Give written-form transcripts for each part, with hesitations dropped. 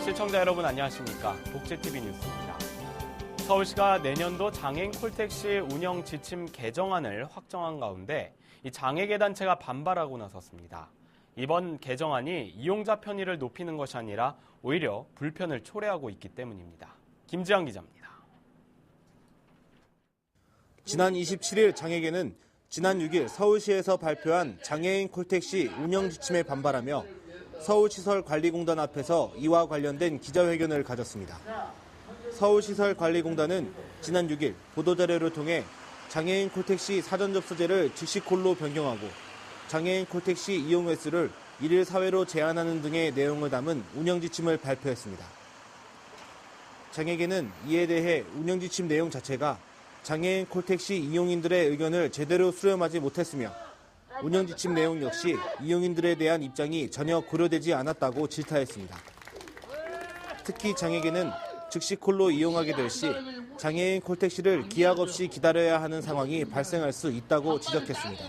시청자 여러분 안녕하십니까? 복지TV 뉴스입니다. 서울시가 내년도 장애인 콜택시 운영 지침 개정안을 확정한 가운데 이 장애계 단체가 반발하고 나섰습니다. 이번 개정안이 이용자 편의를 높이는 것이 아니라 오히려 불편을 초래하고 있기 때문입니다. 김지영 기자입니다. 지난 27일 장애계는 지난 6일 서울시에서 발표한 장애인 콜택시 운영 지침에 반발하며 서울시설관리공단 앞에서 이와 관련된 기자회견을 가졌습니다. 서울시설관리공단은 지난 6일 보도자료를 통해 장애인 콜택시 사전 접수제를 즉시 콜로 변경하고 장애인 콜택시 이용 횟수를 1일 사회로 제한하는 등의 내용을 담은 운영 지침을 발표했습니다. 장애계는 이에 대해 운영 지침 내용 자체가 장애인 콜택시 이용인들의 의견을 제대로 수렴하지 못했으며 운영 지침 내용 역시 이용인들에 대한 입장이 전혀 고려되지 않았다고 질타했습니다. 특히 장애계는 즉시 콜로 이용하게 될 시 장애인 콜택시를 기약 없이 기다려야 하는 상황이 발생할 수 있다고 지적했습니다.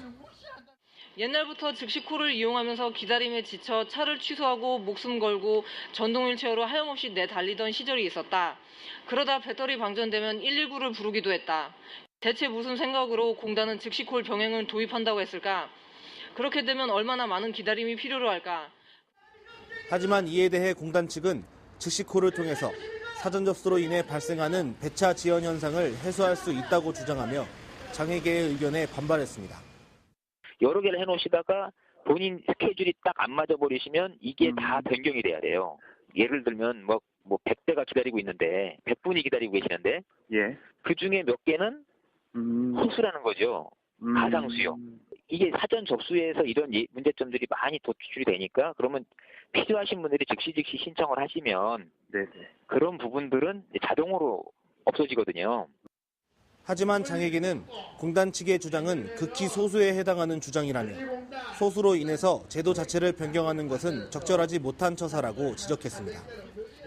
옛날부터 즉시콜을 이용하면서 기다림에 지쳐 차를 취소하고 목숨 걸고 전동 휠체어로 하염없이 내달리던 시절이 있었다. 그러다 배터리 방전되면 119를 부르기도 했다. 대체 무슨 생각으로 공단은 즉시콜 병행을 도입한다고 했을까? 그렇게 되면 얼마나 많은 기다림이 필요로 할까? 하지만 이에 대해 공단 측은 즉시콜을 통해서 사전 접수로 인해 발생하는 배차 지연 현상을 해소할 수 있다고 주장하며 장애계의 의견에 반발했습니다. 여러 개를 해놓으시다가 본인 스케줄이 딱 안 맞아버리시면 이게 다 변경이 돼야 돼요. 예를 들면 뭐 100대가 기다리고 있는데 100분이 기다리고 계시는데 예. 그중에 몇 개는 허수라는 거죠. 가상수요. 이게 사전 접수에서 이런 문제점들이 많이 도출이 되니까 그러면 필요하신 분들이 즉시 신청을 하시면 네네. 그런 부분들은 자동으로 없어지거든요. 하지만 장애계는 공단 측의 주장은 극히 소수에 해당하는 주장이라며 소수로 인해서 제도 자체를 변경하는 것은 적절하지 못한 처사라고 지적했습니다.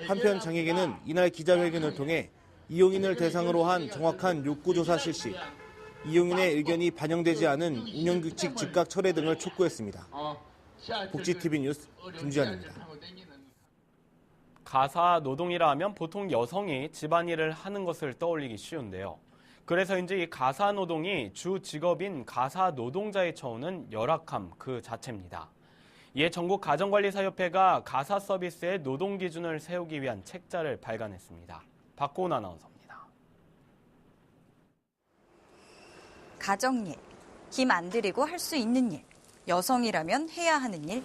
한편 장애계는 이날 기자회견을 통해 이용인을 대상으로 한 정확한 욕구조사 실시, 이용인의 의견이 반영되지 않은 운영규칙 즉각 철회 등을 촉구했습니다. 복지TV 뉴스 김주현입니다. 가사 노동이라 하면 보통 여성이 집안일을 하는 것을 떠올리기 쉬운데요. 그래서인지 이 가사 노동이 주 직업인 가사 노동자의 처우는 열악함 그 자체입니다. 이에 전국가정관리사협회가 가사 서비스의 노동 기준을 세우기 위한 책자를 발간했습니다. 박고은 아나운서입니다. 가정일, 힘 안 들이고 할 수 있는 일, 여성이라면 해야 하는 일.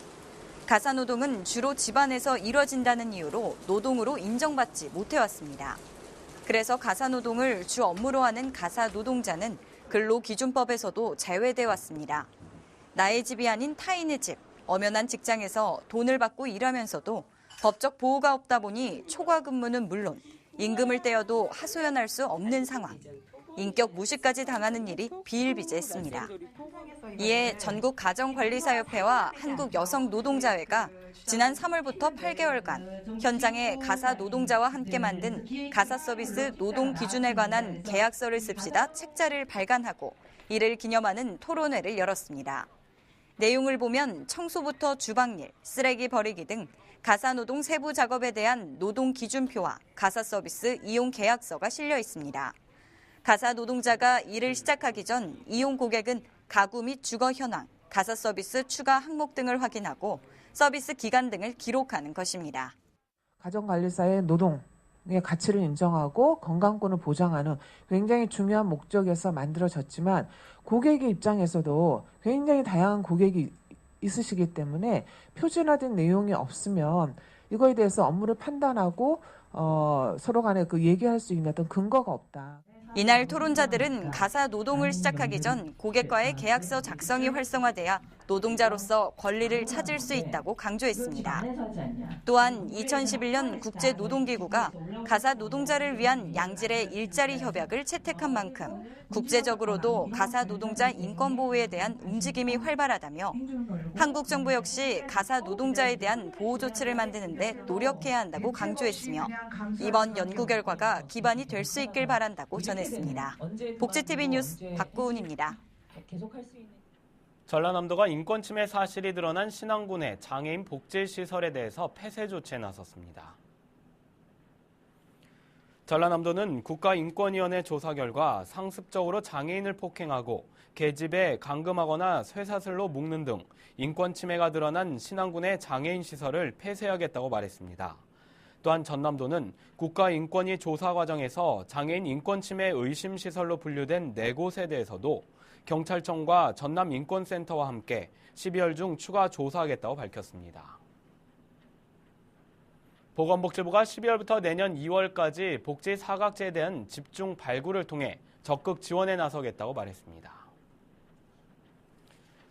가사 노동은 주로 집안에서 이뤄진다는 이유로 노동으로 인정받지 못해왔습니다. 그래서 가사 노동을 주 업무로 하는 가사 노동자는 근로기준법에서도 제외돼 왔습니다. 나의 집이 아닌 타인의 집, 엄연한 직장에서 돈을 받고 일하면서도 법적 보호가 없다 보니 초과 근무는 물론 임금을 떼어도 하소연할 수 없는 상황. 인격 무시까지 당하는 일이 비일비재했습니다. 이에 전국가정관리사협회와 한국여성노동자회가 지난 3월부터 8개월간 현장에 가사 노동자와 함께 만든 가사 서비스 노동 기준에 관한 계약서를 씁시다 책자를 발간하고 이를 기념하는 토론회를 열었습니다. 내용을 보면 청소부터 주방일, 쓰레기 버리기 등 가사 노동 세부 작업에 대한 노동 기준표와 가사 서비스 이용 계약서가 실려 있습니다. 가사 노동자가 일을 시작하기 전 이용 고객은 가구 및 주거 현황, 가사 서비스 추가 항목 등을 확인하고 서비스 기간 등을 기록하는 것입니다. 가정관리사의 노동의 가치를 인정하고 건강권을 보장하는 굉장히 중요한 목적에서 만들어졌지만 고객의 입장에서도 굉장히 다양한 고객이 있으시기 때문에 표준화된 내용이 없으면 이거에 대해서 업무를 판단하고 서로 간에 얘기할 수 있는 어떤 근거가 없다. 이날 토론자들은 가사 노동을 시작하기 전 고객과의 계약서 작성이 활성화돼야 노동자로서 권리를 찾을 수 있다고 강조했습니다. 또한 2011년 국제노동기구가 가사 노동자를 위한 양질의 일자리 협약을 채택한 만큼 국제적으로도 가사 노동자 인권 보호에 대한 움직임이 활발하다며 한국 정부 역시 가사 노동자에 대한 보호 조치를 만드는 데 노력해야 한다고 강조했으며 이번 연구 결과가 기반이 될 수 있길 바란다고 전했습니다. 복지TV 뉴스 박고은입니다. 전라남도가 인권 침해 사실이 드러난 신안군의 장애인 복지시설에 대해서 폐쇄 조치에 나섰습니다. 전라남도는 국가인권위원회 조사 결과 상습적으로 장애인을 폭행하고 계집에 감금하거나 쇠사슬로 묶는 등 인권 침해가 드러난 신안군의 장애인 시설을 폐쇄하겠다고 말했습니다. 또한 전남도는 국가인권위 조사 과정에서 장애인 인권 침해 의심 시설로 분류된 4곳에 대해서도 경찰청과 전남인권센터와 함께 12월 중 추가 조사하겠다고 밝혔습니다. 보건복지부가 12월부터 내년 2월까지 복지 사각지에 대한 집중 발굴을 통해 적극 지원에 나서겠다고 말했습니다.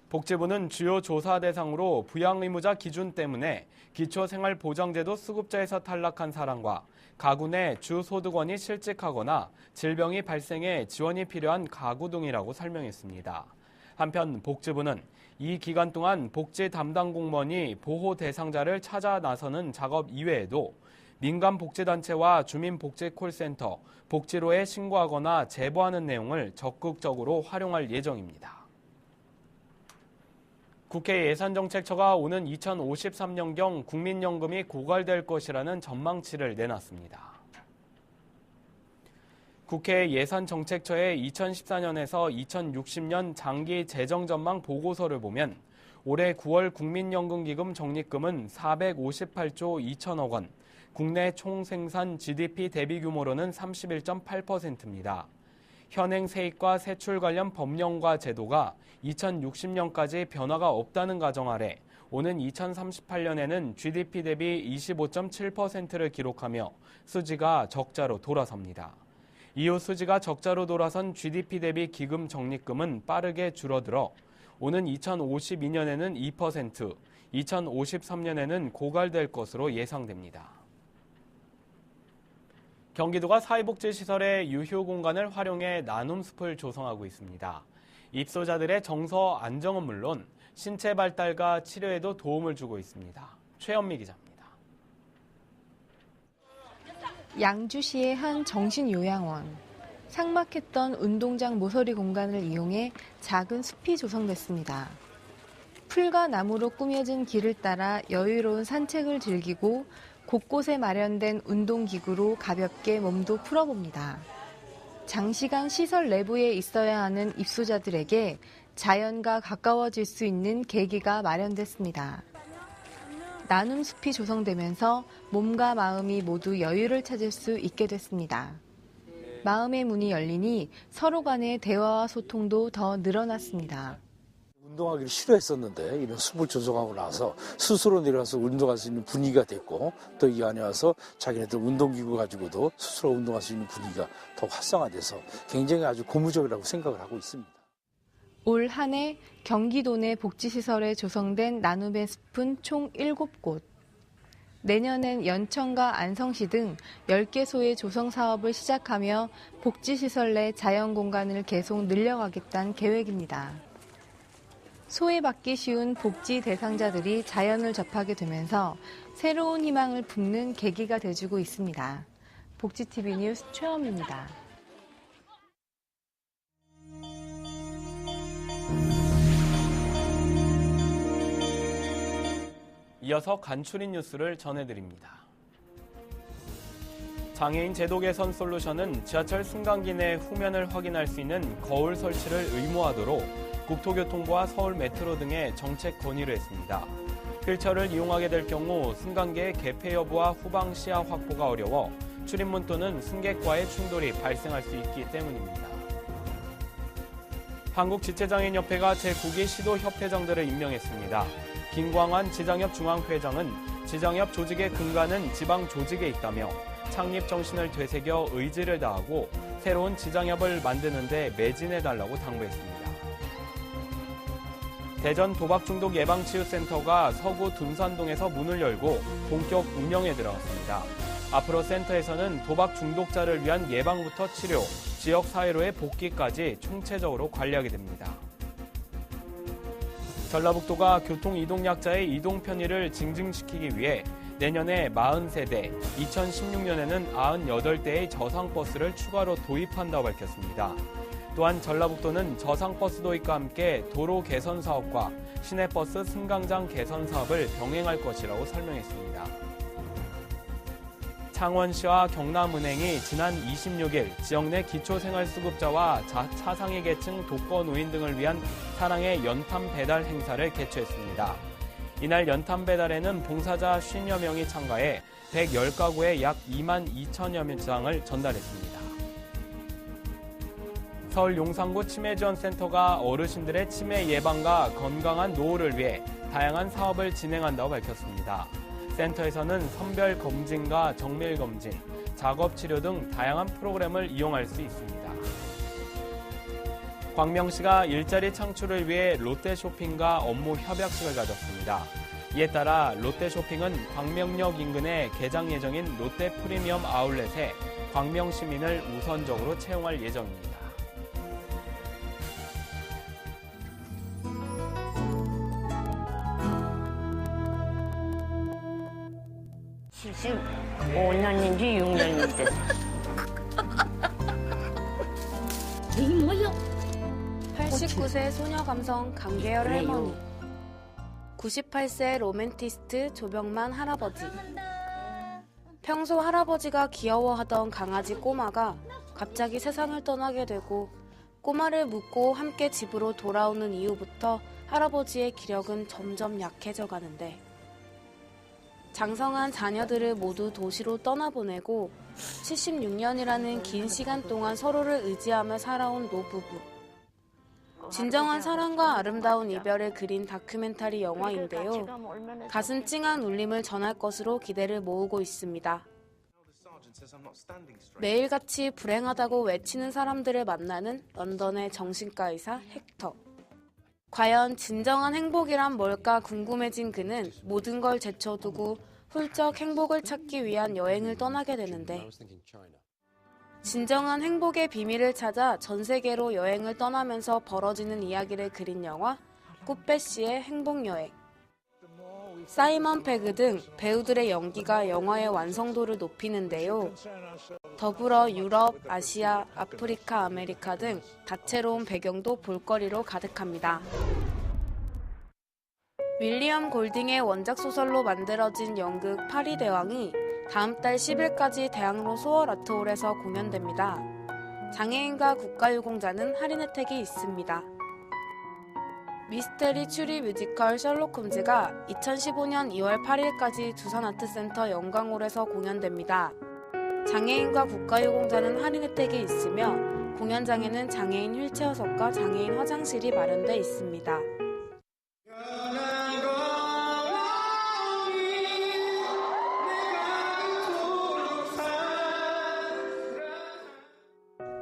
복지부는 주요 조사 대상으로 부양 의무자 기준 때문에 기초생활보장제도 수급자에서 탈락한 사람과 가구 내 주소득원이 실직하거나 질병이 발생해 지원이 필요한 가구 등이라고 설명했습니다. 한편 복지부는 이 기간 동안 복지 담당 공무원이 보호 대상자를 찾아 나서는 작업 이외에도 민간복지단체와 주민복지콜센터, 복지로에 신고하거나 제보하는 내용을 적극적으로 활용할 예정입니다. 국회 예산정책처가 오는 2053년경 국민연금이 고갈될 것이라는 전망치를 내놨습니다. 국회 예산정책처의 2014년에서 2060년 장기 재정전망 보고서를 보면 올해 9월 국민연금기금 적립금은 458조 2천억 원, 국내 총생산 GDP 대비 규모로는 31.8%입니다. 현행 세입과 세출 관련 법령과 제도가 2060년까지 변화가 없다는 가정 아래 오는 2038년에는 GDP 대비 25.7%를 기록하며 수지가 적자로 돌아섭니다. 이후 수지가 적자로 돌아선 GDP 대비 기금 적립금은 빠르게 줄어들어 오는 2052년에는 2%, 2053년에는 고갈될 것으로 예상됩니다. 경기도가 사회복지시설의 유휴 공간을 활용해 나눔 숲을 조성하고 있습니다. 입소자들의 정서 안정은 물론 신체 발달과 치료에도 도움을 주고 있습니다. 최현미 기자입니다. 양주시의 한 정신요양원. 삭막했던 운동장 모서리 공간을 이용해 작은 숲이 조성됐습니다. 풀과 나무로 꾸며진 길을 따라 여유로운 산책을 즐기고 곳곳에 마련된 운동기구로 가볍게 몸도 풀어봅니다. 장시간 시설 내부에 있어야 하는 입소자들에게 자연과 가까워질 수 있는 계기가 마련됐습니다. 나눔 숲이 조성되면서 몸과 마음이 모두 여유를 찾을 수 있게 됐습니다. 마음의 문이 열리니 서로 간의 대화와 소통도 더 늘어났습니다. 운동하기를 싫어했었는데 이런 숲을 조성하고 나서 스스로 내려와서 운동할 수 있는 분위기가 됐고 또 이 안에 와서 자기네들 운동기구 가지고도 스스로 운동할 수 있는 분위기가 더 활성화돼서 굉장히 아주 고무적이라고 생각을 하고 있습니다. 올 한 해 경기도 내 복지시설에 조성된 나눔의 숲은 총 7곳. 내년엔 연천과 안성시 등 10개소의 조성 사업을 시작하며 복지시설 내 자연공간을 계속 늘려가겠다는 계획입니다. 소외받기 쉬운 복지 대상자들이 자연을 접하게 되면서 새로운 희망을 붓는 계기가 돼주고 있습니다. 복지TV 뉴스 최원미입니다. 이어서 간추린 뉴스를 전해드립니다. 장애인 제도 개선 솔루션은 지하철 승강기 내 후면을 확인할 수 있는 거울 설치를 의무화하도록 국토교통부와 서울 메트로 등의 정책 건의를 했습니다. 휠체어를 이용하게 될 경우 승강기의 개폐 여부와 후방 시야 확보가 어려워 출입문 또는 승객과의 충돌이 발생할 수 있기 때문입니다. 한국지체장애인협회가 제9기 시도협회장들을 임명했습니다. 김광환 지장협 중앙회장은 지장협 조직의 근간은 지방 조직에 있다며 창립 정신을 되새겨 의지를 다하고 새로운 지장협을 만드는 데 매진해달라고 당부했습니다. 대전 도박중독 예방치유센터가 서구 둔산동에서 문을 열고 본격 운영에 들어갔습니다. 앞으로 센터에서는 도박 중독자를 위한 예방부터 치료, 지역사회로의 복귀까지 총체적으로 관리하게 됩니다. 전라북도가 교통이동약자의 이동 편의를 증진시키기 위해 내년에 40세대, 2016년에는 98대의 저상버스를 추가로 도입한다고 밝혔습니다. 또한 전라북도는 저상버스 도입과 함께 도로 개선 사업과 시내버스 승강장 개선 사업을 병행할 것이라고 설명했습니다. 창원시와 경남은행이 지난 26일 지역 내 기초생활수급자와 차상위 계층 독거노인 등을 위한 사랑의 연탄 배달 행사를 개최했습니다. 이날 연탄 배달에는 봉사자 50여 명이 참가해 110가구에 약 2만 2천여 장을 전달했습니다. 서울 용산구 치매지원센터가 어르신들의 치매 예방과 건강한 노후를 위해 다양한 사업을 진행한다고 밝혔습니다. 센터에서는 선별 검진과 정밀 검진, 작업 치료 등 다양한 프로그램을 이용할 수 있습니다. 광명시가 일자리 창출을 위해 롯데쇼핑과 업무 협약식을 가졌습니다. 이에 따라 롯데쇼핑은 광명역 인근에 개장 예정인 롯데 프리미엄 아울렛에 광명 시민을 우선적으로 채용할 예정입니다. 75년인지 6년인지. 이게 뭐야? 89세 소녀 감성 강계열 할머니, 98세 로맨티스트 조병만 할아버지. 평소 할아버지가 귀여워하던 강아지 꼬마가 갑자기 세상을 떠나게 되고 꼬마를 묻고 함께 집으로 돌아오는 이후부터 할아버지의 기력은 점점 약해져 가는데 장성한 자녀들을 모두 도시로 떠나보내고 76년이라는 긴 시간 동안 서로를 의지하며 살아온 노부부. 진정한 사랑과 아름다운 이별을 그린 다큐멘터리 영화인데요. 가슴 찡한 울림을 전할 것으로 기대를 모으고 있습니다. 매일같이 불행하다고 외치는 사람들을 만나는 런던의 정신과 의사 헥터. 과연 진정한 행복이란 뭘까 궁금해진 그는 모든 걸 제쳐두고 훌쩍 행복을 찾기 위한 여행을 떠나게 되는데 진정한 행복의 비밀을 찾아 전 세계로 여행을 떠나면서 벌어지는 이야기를 그린 영화 꽃배씨의 행복여행. 사이먼 페그 등 배우들의 연기가 영화의 완성도를 높이는데요. 더불어 유럽, 아시아, 아프리카, 아메리카 등 다채로운 배경도 볼거리로 가득합니다. 윌리엄 골딩의 원작 소설로 만들어진 연극 파리대왕이 다음 달 10일까지 대학로 소월 아트홀에서 공연됩니다. 장애인과 국가유공자는 할인 혜택이 있습니다. 미스테리 추리 뮤지컬 셜록 홈즈가 2015년 2월 8일까지 두산아트센터 영광홀에서 공연됩니다. 장애인과 국가유공자는 할인 혜택이 있으며 공연장에는 장애인 휠체어석과 장애인 화장실이 마련돼 있습니다.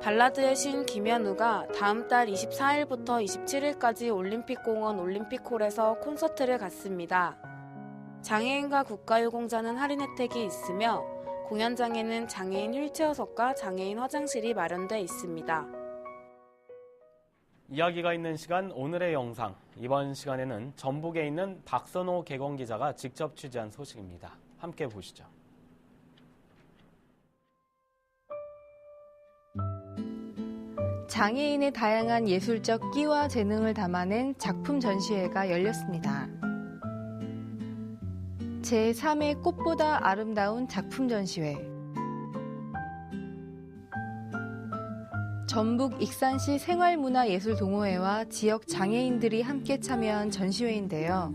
발라드의 신 김현우가 다음 달 24일부터 27일까지 올림픽공원 올림픽홀에서 콘서트를 갖습니다. 장애인과 국가유공자는 할인 혜택이 있으며 공연장에는 장애인 휠체어석과 장애인 화장실이 마련돼 있습니다. 이야기가 있는 시간 오늘의 영상. 이번 시간에는 전북에 있는 박선호 개건 기자가 직접 취재한 소식입니다. 함께 보시죠. 장애인의 다양한 예술적 끼와 재능을 담아낸 작품 전시회가 열렸습니다. 제3회 꽃보다 아름다운 작품 전시회. 전북 익산시 생활문화예술동호회와 지역 장애인들이 함께 참여한 전시회인데요.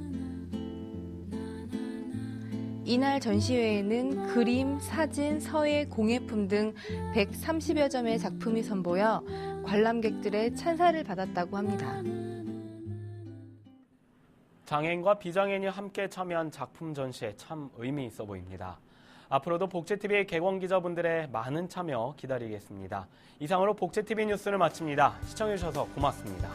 이날 전시회에는 그림, 사진, 서예, 공예품 등 130여 점의 작품이 선보여 관람객들의 찬사를 받았다고 합니다. 장애인과 비장애인이 함께 참여한 작품 전시회 참 의미 있어 보입니다. 앞으로도 복지TV 개건 기자분들의 많은 참여 기다리겠습니다. 이상으로 복지TV 뉴스를 마칩니다. 시청해주셔서 고맙습니다.